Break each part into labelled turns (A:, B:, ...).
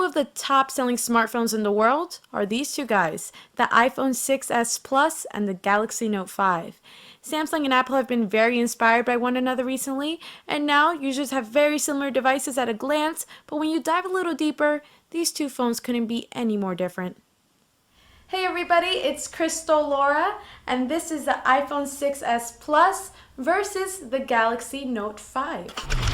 A: two of the top selling smartphones in the world are these two guys, the iPhone 6s Plus and the Galaxy Note 5. Samsung and Apple have been very inspired by one another recently, and now users have very similar devices at a glance, but when you dive a little deeper, these two phones couldn't be any more different. Hey everybody, it's Crystal Laura, and this is the iPhone 6s Plus versus the Galaxy Note 5.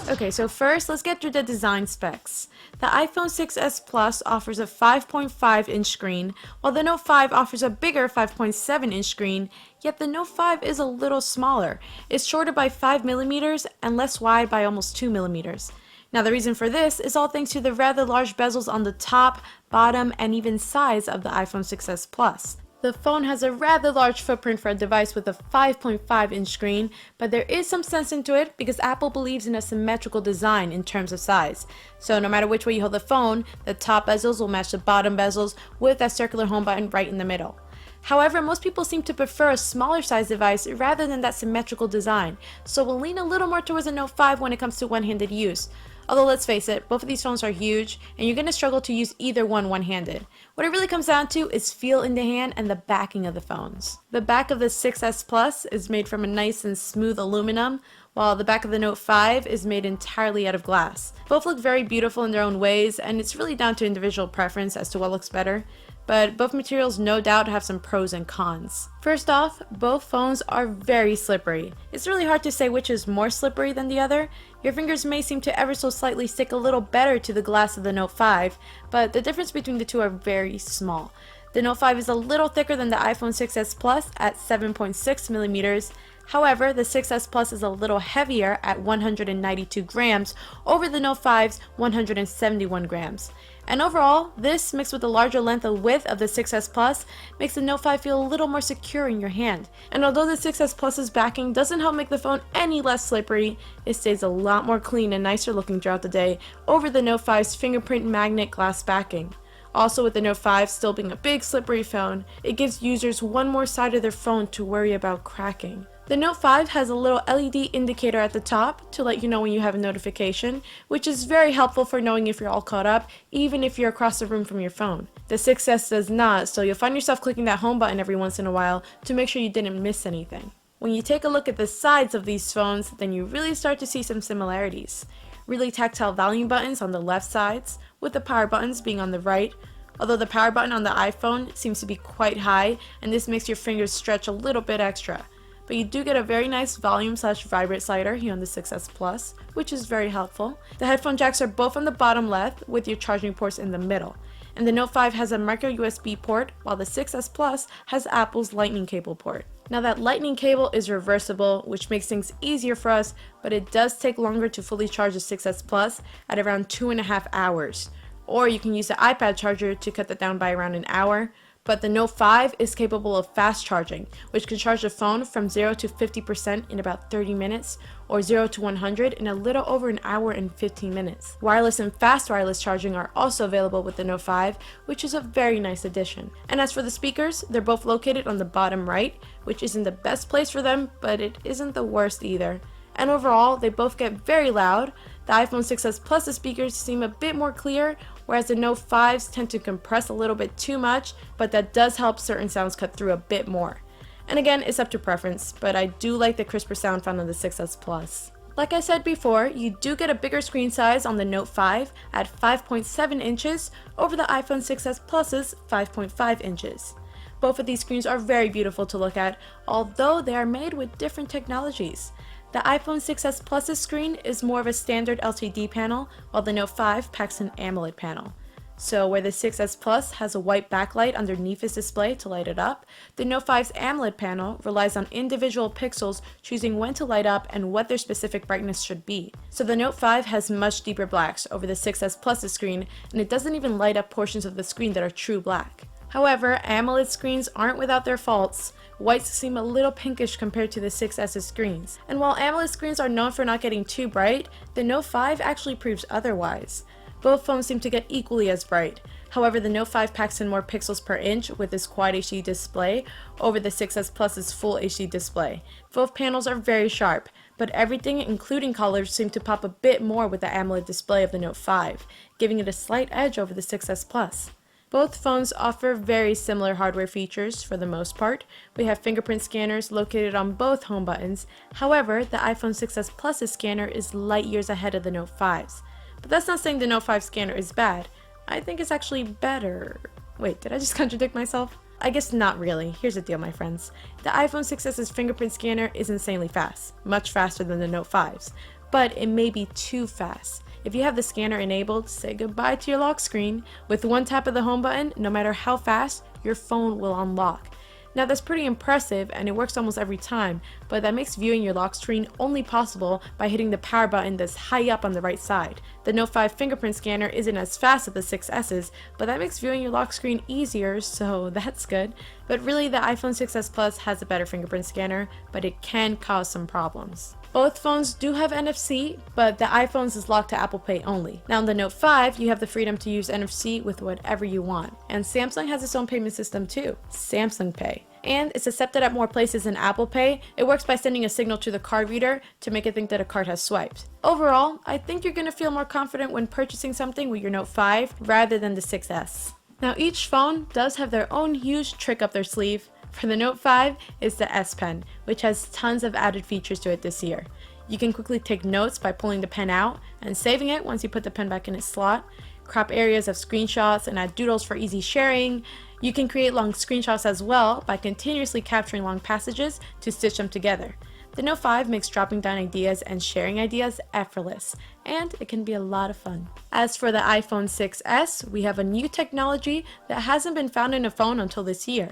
A: Okay, so first, let's get through the design specs. The iPhone 6s Plus offers a 5.5-inch screen, while the Note 5 offers a bigger 5.7-inch screen, yet the Note 5 is a little smaller. It's shorter by 5mm and less wide by almost 2mm. Now, the reason for this is all thanks to the rather large bezels on the top, bottom, and even sides of the iPhone 6s Plus. The phone has a rather large footprint for a device with a 5.5-inch screen, but there is some sense into it because Apple believes in a symmetrical design in terms of size. So no matter which way you hold the phone, the top bezels will match the bottom bezels with that circular home button right in the middle. However, most people seem to prefer a smaller size device rather than that symmetrical design, so we'll lean a little more towards the Note 5 when it comes to one-handed use. Although let's face it, both of these phones are huge, and you're going to struggle to use either one-handed. What it really comes down to is feel in the hand and the backing of the phones. The back of the 6s Plus is made from a nice and smooth aluminum, while the back of the Note 5 is made entirely out of glass. Both look very beautiful in their own ways, and it's really down to individual preference as to what looks better. But both materials no doubt have some pros and cons. First off, both phones are very slippery. It's really hard to say which is more slippery than the other. Your fingers may seem to ever so slightly stick a little better to the glass of the Note 5, but the difference between the two are very small. The Note 5 is a little thicker than the iPhone 6s Plus at 7.6mm. However, the 6s Plus is a little heavier at 192 grams over the Note 5's 171 grams. And overall, this mixed with the larger length and width of the 6s Plus makes the Note 5 feel a little more secure in your hand. And although the 6s Plus's backing doesn't help make the phone any less slippery, it stays a lot more clean and nicer looking throughout the day over the Note 5's fingerprint magnet glass backing. Also, with the Note 5 still being a big slippery phone, it gives users one more side of their phone to worry about cracking. The Note 5 has a little LED indicator at the top to let you know when you have a notification, which is very helpful for knowing if you're all caught up, even if you're across the room from your phone. The 6s does not, so you'll find yourself clicking that home button every once in a while to make sure you didn't miss anything. When you take a look at the sides of these phones, then you really start to see some similarities. Really tactile volume buttons on the left sides, with the power buttons being on the right, although the power button on the iPhone seems to be quite high, and this makes your fingers stretch a little bit extra. But you do get a very nice volume/vibrate slider here on the 6s Plus, which is very helpful. The headphone jacks are both on the bottom left with your charging ports in the middle. And the Note 5 has a micro USB port, while the 6s Plus has Apple's Lightning cable port. Now that Lightning cable is reversible, which makes things easier for us, but it does take longer to fully charge the 6s Plus at around 2.5 hours. Or you can use the iPad charger to cut that down by around an hour. But the Note 5 is capable of fast charging, which can charge the phone from 0 to 50% in about 30 minutes, or 0 to 100 in a little over an hour and 15 minutes. Wireless and fast wireless charging are also available with the Note 5, which is a very nice addition. And as for the speakers, they're both located on the bottom right, which isn't the best place for them, but it isn't the worst either. And overall, they both get very loud. The iPhone 6s Plus speakers seem a bit more clear, whereas the Note 5s tend to compress a little bit too much, but that does help certain sounds cut through a bit more. And again, it's up to preference, but I do like the crisper sound found on the 6s Plus. Like I said before, you do get a bigger screen size on the Note 5 at 5.7 inches over the iPhone 6s Plus's 5.5 inches. Both of these screens are very beautiful to look at, although they are made with different technologies. The iPhone 6s Plus's screen is more of a standard LCD panel, while the Note 5 packs an AMOLED panel. So where the 6s Plus has a white backlight underneath its display to light it up, the Note 5's AMOLED panel relies on individual pixels choosing when to light up and what their specific brightness should be. So the Note 5 has much deeper blacks over the 6s Plus's screen, and it doesn't even light up portions of the screen that are true black. However, AMOLED screens aren't without their faults. Whites seem a little pinkish compared to the 6s's screens. And while AMOLED screens are known for not getting too bright, the Note 5 actually proves otherwise. Both phones seem to get equally as bright. However, the Note 5 packs in more pixels per inch with its Quad HD display over the 6s Plus's Full HD display. Both panels are very sharp, but everything, including colors, seemed to pop a bit more with the AMOLED display of the Note 5, giving it a slight edge over the 6S Plus. Both phones offer very similar hardware features for the most part. We have fingerprint scanners located on both home buttons. However, the iPhone 6s Plus's scanner is light years ahead of the Note 5's. But that's not saying the Note 5 scanner is bad. I think it's actually better. Wait, did I just contradict myself? I guess not really. Here's the deal, my friends. The iPhone 6s's fingerprint scanner is insanely fast, much faster than the Note 5's, but it may be too fast. If you have the scanner enabled, say goodbye to your lock screen. With one tap of the home button, no matter how fast, your phone will unlock. Now that's pretty impressive and it works almost every time, but that makes viewing your lock screen only possible by hitting the power button that's high up on the right side. The Note 5 fingerprint scanner isn't as fast as the 6S's, but that makes viewing your lock screen easier, so that's good. But really, the iPhone 6s Plus has a better fingerprint scanner, but it can cause some problems. Both phones do have NFC, but the iPhone's is locked to Apple Pay only. Now on the Note 5, you have the freedom to use NFC with whatever you want. And Samsung has its own payment system too, Samsung Pay. And it's accepted at more places than Apple Pay. It works by sending a signal to the card reader to make it think that a card has swiped. Overall, I think you're going to feel more confident when purchasing something with your Note 5 rather than the 6S. Now each phone does have their own huge trick up their sleeve. For the Note 5 is the S Pen, which has tons of added features to it this year. You can quickly take notes by pulling the pen out and saving it once you put the pen back in its slot, crop areas of screenshots and add doodles for easy sharing. You can create long screenshots as well by continuously capturing long passages to stitch them together. The Note 5 makes dropping down ideas and sharing ideas effortless, and it can be a lot of fun. As for the iPhone 6s, we have a new technology that hasn't been found in a phone until this year.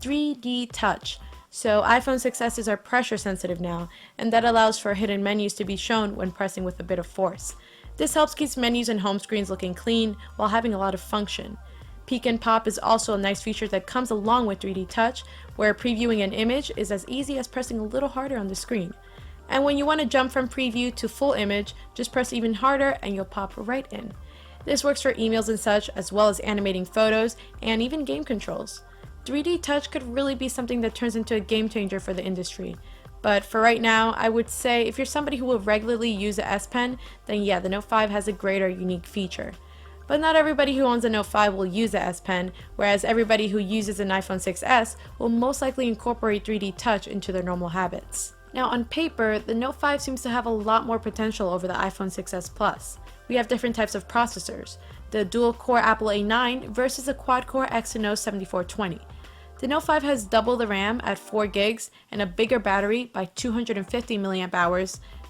A: 3D touch. So iPhone 6s's are pressure sensitive now, and that allows for hidden menus to be shown when pressing with a bit of force. This helps keep menus and home screens looking clean while having a lot of function. Peek and pop is also a nice feature that comes along with 3D touch, where previewing an image is as easy as pressing a little harder on the screen. And when you want to jump from preview to full image, just press even harder and you'll pop right in. This works for emails and such, as well as animating photos and even game controls. 3D touch could really be something that turns into a game changer for the industry. But for right now, I would say if you're somebody who will regularly use the S Pen, then yeah, the Note 5 has a greater unique feature. But not everybody who owns a Note 5 will use the S Pen, whereas everybody who uses an iPhone 6s will most likely incorporate 3D touch into their normal habits. Now on paper, the Note 5 seems to have a lot more potential over the iPhone 6s Plus. We have different types of processors, the dual-core Apple A9 versus a quad-core Exynos 7420. The Note 5 has double the RAM at 4 gigs and a bigger battery by 250 mAh,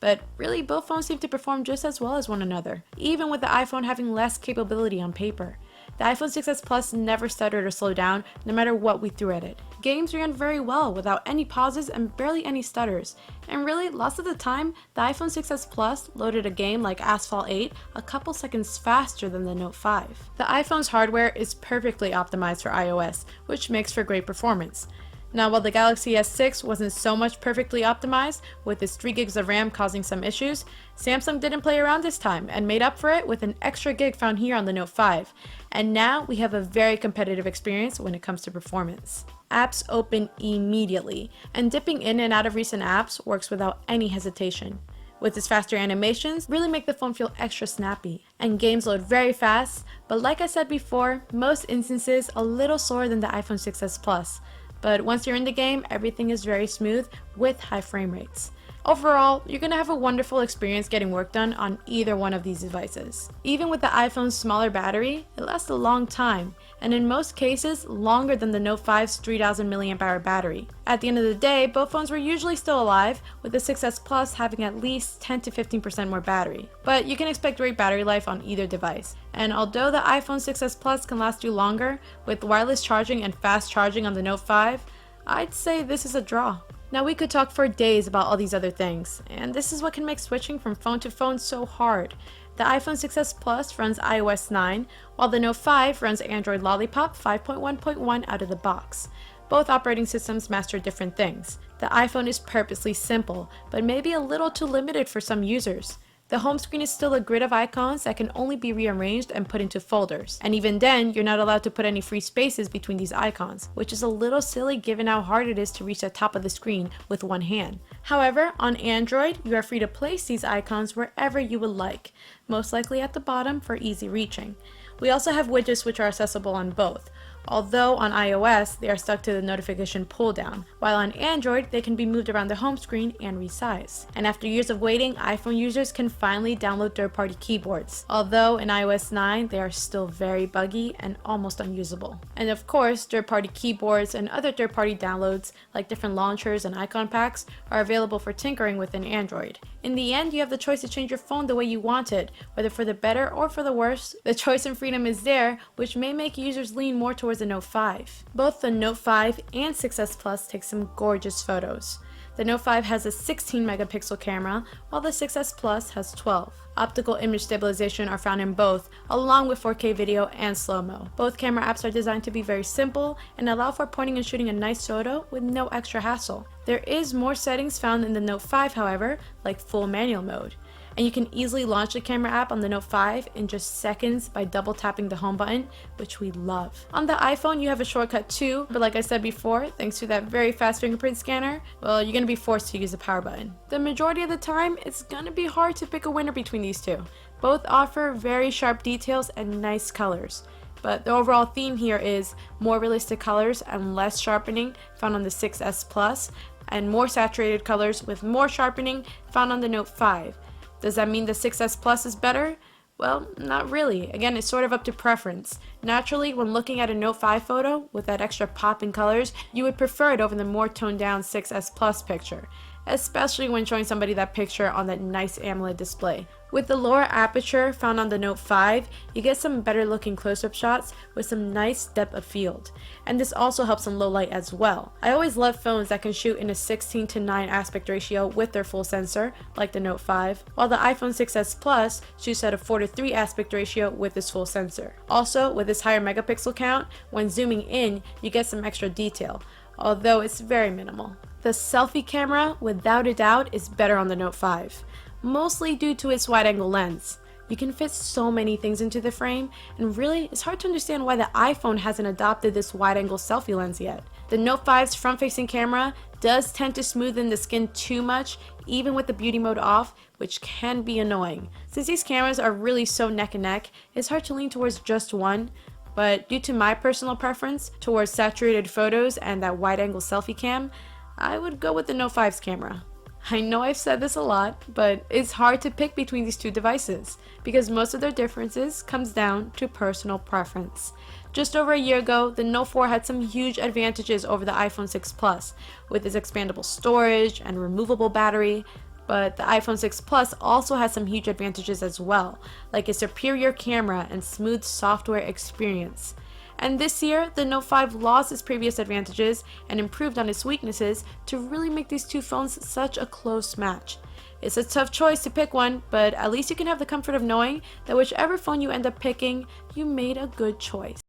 A: but really both phones seem to perform just as well as one another, even with the iPhone having less capability on paper. The iPhone 6s Plus never stuttered or slowed down, no matter what we threw at it. Games ran very well without any pauses and barely any stutters. And really, lots of the time, the iPhone 6s Plus loaded a game like Asphalt 8 a couple seconds faster than the Note 5. The iPhone's hardware is perfectly optimized for iOS, which makes for great performance. Now, while the Galaxy S6 wasn't so much perfectly optimized, with its 3 gigs of RAM causing some issues, Samsung didn't play around this time and made up for it with an extra gig found here on the Note 5. And now we have a very competitive experience when it comes to performance. Apps open immediately, and dipping in and out of recent apps works without any hesitation. With its faster animations, really make the phone feel extra snappy, and games load very fast, but like I said before, most instances a little slower than the iPhone 6s Plus. But once you're in the game, everything is very smooth with high frame rates. Overall, you're going to have a wonderful experience getting work done on either one of these devices. Even with the iPhone's smaller battery, it lasts a long time, and in most cases, longer than the Note 5's 3000 mAh battery. At the end of the day, both phones were usually still alive, with the 6s Plus having at least 10 to 15% more battery. But you can expect great battery life on either device. And although the iPhone 6s Plus can last you longer, with wireless charging and fast charging on the Note 5, I'd say this is a draw. Now we could talk for days about all these other things, and this is what can make switching from phone to phone so hard. The iPhone 6s Plus runs iOS 9, while the Note 5 runs Android Lollipop 5.1.1 out of the box. Both operating systems master different things. The iPhone is purposely simple, but maybe a little too limited for some users. The home screen is still a grid of icons that can only be rearranged and put into folders. And even then, you're not allowed to put any free spaces between these icons, which is a little silly given how hard it is to reach the top of the screen with one hand. However, on Android, you are free to place these icons wherever you would like, most likely at the bottom for easy reaching. We also have widgets which are accessible on both, although on iOS they are stuck to the notification pull down, while on Android they can be moved around the home screen and resize. And after years of waiting, iPhone users can finally download third-party keyboards, although in iOS 9 they are still very buggy and almost unusable. And of course, third-party keyboards and other third-party downloads like different launchers and icon packs are available for tinkering within Android. In the end, you have the choice to change your phone the way you want it, whether for the better or for the worse. The choice and freedom is there, which may make users lean more towards the Note 5. Both the Note 5 and 6S Plus take some gorgeous photos. The Note 5 has a 16 megapixel camera, while the 6S Plus has 12. Optical image stabilization are found in both, along with 4K video and slow-mo. Both camera apps are designed to be very simple and allow for pointing and shooting a nice photo with no extra hassle. There is more settings found in the Note 5, however, like full manual mode. And you can easily launch the camera app on the Note 5 in just seconds by double tapping the home button, which we love. On the iPhone, you have a shortcut too, but like I said before, thanks to that very fast fingerprint scanner, well, you're gonna be forced to use the power button. The majority of the time, it's gonna be hard to pick a winner between these two. Both offer very sharp details and nice colors. But the overall theme here is more realistic colors and less sharpening found on the 6S Plus, and more saturated colors with more sharpening found on the Note 5. Does that mean the 6S Plus is better? Well, not really. Again, it's sort of up to preference. Naturally, when looking at a Note 5 photo with that extra pop in colors, you would prefer it over the more toned down 6S Plus picture, especially when showing somebody that picture on that nice AMOLED display. With the lower aperture found on the Note 5, you get some better looking close-up shots with some nice depth of field. And this also helps in low light as well. I always love phones that can shoot in a 16:9 aspect ratio with their full sensor, like the Note 5, while the iPhone 6S Plus shoots at a 4:3 aspect ratio with its full sensor. Also, with this higher megapixel count, when zooming in, you get some extra detail, although it's very minimal. The selfie camera, without a doubt, is better on the Note 5. Mostly due to its wide-angle lens. You can fit so many things into the frame, and really, it's hard to understand why the iPhone hasn't adopted this wide-angle selfie lens yet. The Note 5's front-facing camera does tend to smoothen the skin too much, even with the beauty mode off, which can be annoying. Since these cameras are really so neck and neck, it's hard to lean towards just one, but due to my personal preference towards saturated photos and that wide-angle selfie cam, I would go with the Note 5's camera. I know I've said this a lot, but it's hard to pick between these two devices because most of their differences comes down to personal preference. Just over a year ago, the Note 4 had some huge advantages over the iPhone 6 Plus with its expandable storage and removable battery, but the iPhone 6 Plus also has some huge advantages as well, like a superior camera and smooth software experience. And this year, the Note 5 lost its previous advantages and improved on its weaknesses to really make these two phones such a close match. It's a tough choice to pick one, but at least you can have the comfort of knowing that whichever phone you end up picking, you made a good choice.